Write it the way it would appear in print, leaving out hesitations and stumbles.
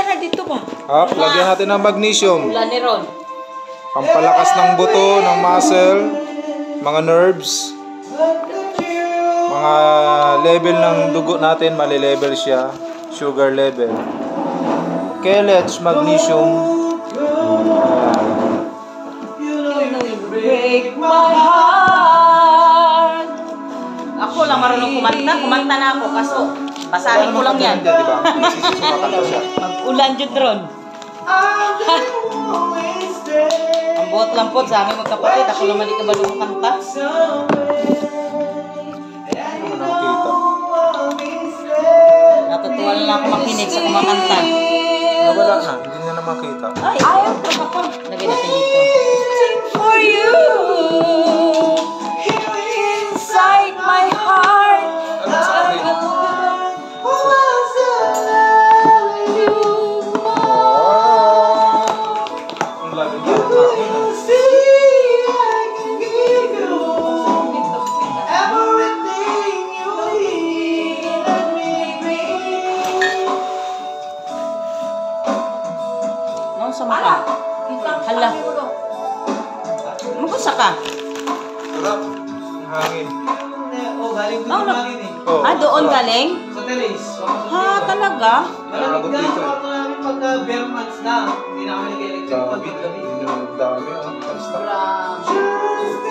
Tara dito ba? Lagyan natin ng magnesium. Ulan ni Ron. Pampalakas ng buto, ng muscle, mga nerves. Mga level ng dugo natin, mali-level siya. Sugar level. Kellets, magnesium. Break my heart. Ako lang marunong kumanta. Kumanta na ako kaso basahin ko lang yan. Diba? Sumakanta siya. Mag-ulan dyan, Ron. Ang buot lang po sa aming magkapatid. Ako lang mali kabalong kanta. Natutuwa lang ako makinig sa kumakanta. Nawala na, hindi na makita. Ay, ayaw ko pa. Lagay natin dito. For you inside my heart. Sama ka. Hala. Magusa ka. Sarap. Hangin. Galing doon galing eh. Doon galing? Sa terrace. Talaga? Malamig na yung kwarto namin pag bare months na. Hindi na kami nag-electric pag gabi. Dami. Grabe.